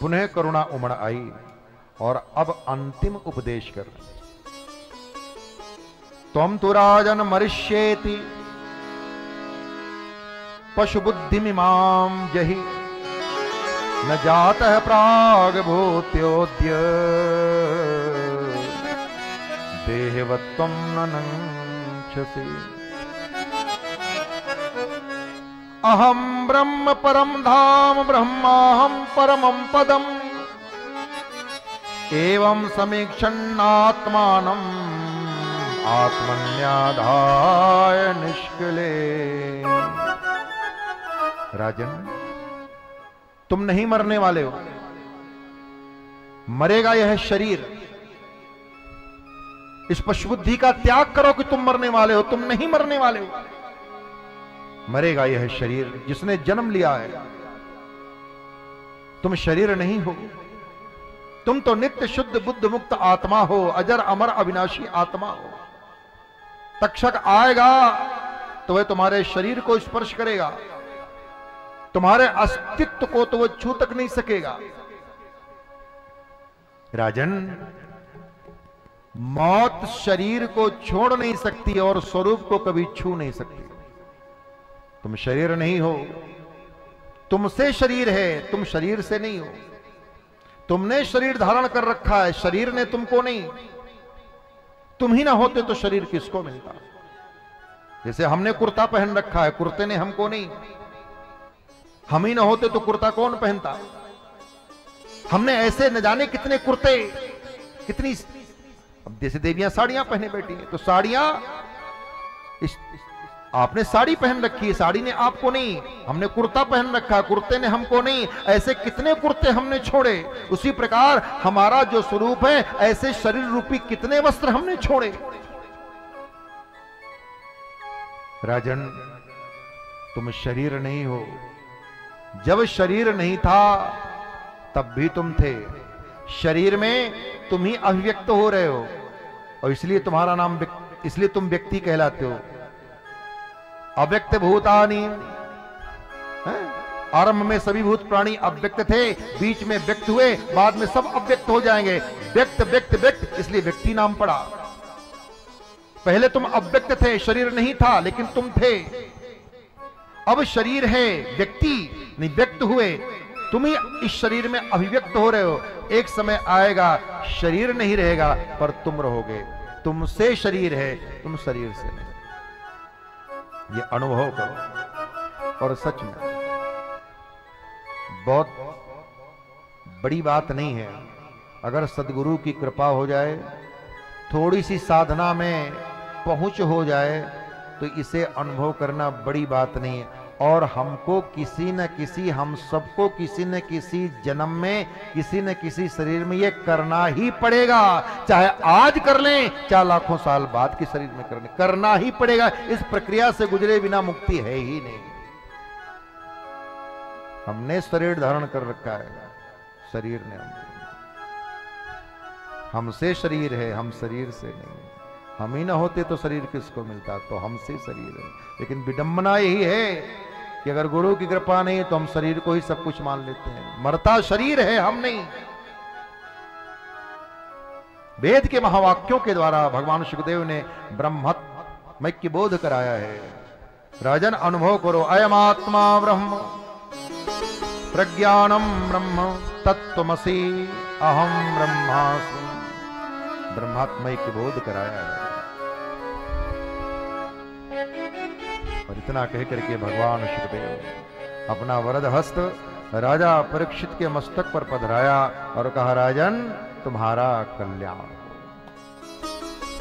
पुनः करुणा उमड़ आई और अब अंतिम उपदेश कर। त्वं तु राजन मरिष्येति पशु बुद्धिमिमां जहि न जातः प्राग्भूत्योद्य देहवत्वं न नंक्षसि। अहं ब्रह्म परम धाम ब्रह्माहं परमं पदम् एवं समीक्षन्नात्मानम् आत्मन्याधाय निष्क्ले। राजन, तुम नहीं मरने वाले हो, मरेगा यह शरीर। इस पशुबुद्धि का त्याग करो कि तुम मरने वाले हो, तुम नहीं मरने वाले हो। मरेगा यह शरीर जिसने जन्म लिया है। तुम शरीर नहीं हो, तुम तो नित्य शुद्ध बुद्ध मुक्त आत्मा हो, अजर अमर अविनाशी आत्मा हो। तक्षक आएगा तो वह तुम्हारे शरीर को स्पर्श करेगा, तुम्हारे अस्तित्व को तो वह छू तक नहीं सकेगा। राजन, मौत शरीर को छोड़ नहीं सकती और स्वरूप को कभी छू नहीं सकती। तुम शरीर नहीं हो, तुमसे शरीर है, तुम शरीर से नहीं हो। तुमने शरीर धारण कर रखा है, शरीर ने तुमको नहीं। तुम ही ना होते तो शरीर किसको मिलता। जैसे हमने कुर्ता पहन रखा है, कुर्ते ने हमको नहीं। हम ही ना होते तो कुर्ता कौन पहनता। हमने ऐसे न जाने कितने कुर्ते, कितनी, अब जैसे देवियां साड़ियां पहने बैठी हैं, तो साड़ियां, आपने साड़ी पहन रखी है, साड़ी ने आपको नहीं। हमने कुर्ता पहन रखा, कुर्ते ने हमको नहीं। ऐसे कितने कुर्ते हमने छोड़े। उसी प्रकार हमारा जो स्वरूप है, ऐसे शरीर रूपी कितने वस्त्र हमने छोड़े। राजन, तुम शरीर नहीं हो। जब शरीर नहीं था तब भी तुम थे। शरीर में तुम ही अभिव्यक्त हो रहे हो और इसलिए तुम्हारा नाम, इसलिए तुम व्यक्ति कहलाते हो। अव्यक्त भूतानि, आरंभ में सभी भूत प्राणी अव्यक्त थे, बीच में व्यक्त हुए, बाद में सब अव्यक्त हो जाएंगे। व्यक्त व्यक्त व्यक्त, इसलिए व्यक्ति नाम पड़ा। पहले तुम अव्यक्त थे, शरीर नहीं था, लेकिन तुम थे। अब शरीर है, व्यक्ति नहीं, व्यक्त हुए। तुम ही इस शरीर में अभिव्यक्त हो रहे हो। एक समय आएगा शरीर नहीं रहेगा, पर तुम रहोगे। तुमसे शरीर है, तुम शरीर से नहीं। ये अनुभव करो। और सच में बहुत बड़ी बात नहीं है। अगर सदगुरु की कृपा हो जाए, थोड़ी सी साधना में पहुंच हो जाए, तो इसे अनुभव करना बड़ी बात नहीं है। और हमको किसी न किसी, हम सबको किसी न किसी जन्म में, किसी न किसी शरीर में ये करना ही पड़ेगा। चाहे आज कर लें, चाहे लाखों साल बाद के शरीर में करना ही पड़ेगा। इस प्रक्रिया से गुजरे बिना मुक्ति है ही नहीं। हमने शरीर धारण कर रखा है, शरीर ने हमसे शरीर है, हम शरीर से नहीं। हम ही ना होते तो शरीर किसको मिलता। तो हमसे शरीर है। लेकिन विडंबना यही है कि अगर गुरु की कृपा नहीं तो हम शरीर को ही सब कुछ मान लेते हैं। मरता शरीर है, हम नहीं। वेद के महावाक्यों के द्वारा भगवान सुखदेव ने ब्रह्मत्मैक्य बोध कराया है। राजन, अनुभव करो। अयम आत्मा ब्रह्म प्रज्ञानम ब्रह्म तत्त्वमसि अहम ब्रह्मास्मि। ब्रह्मात्मैक्य बोध कराया है। और इतना कह करके भगवान सुखदेव अपना वरद हस्त राजा परीक्षित के मस्तक पर पधराया और कहा, राजन, तुम्हारा कल्याण।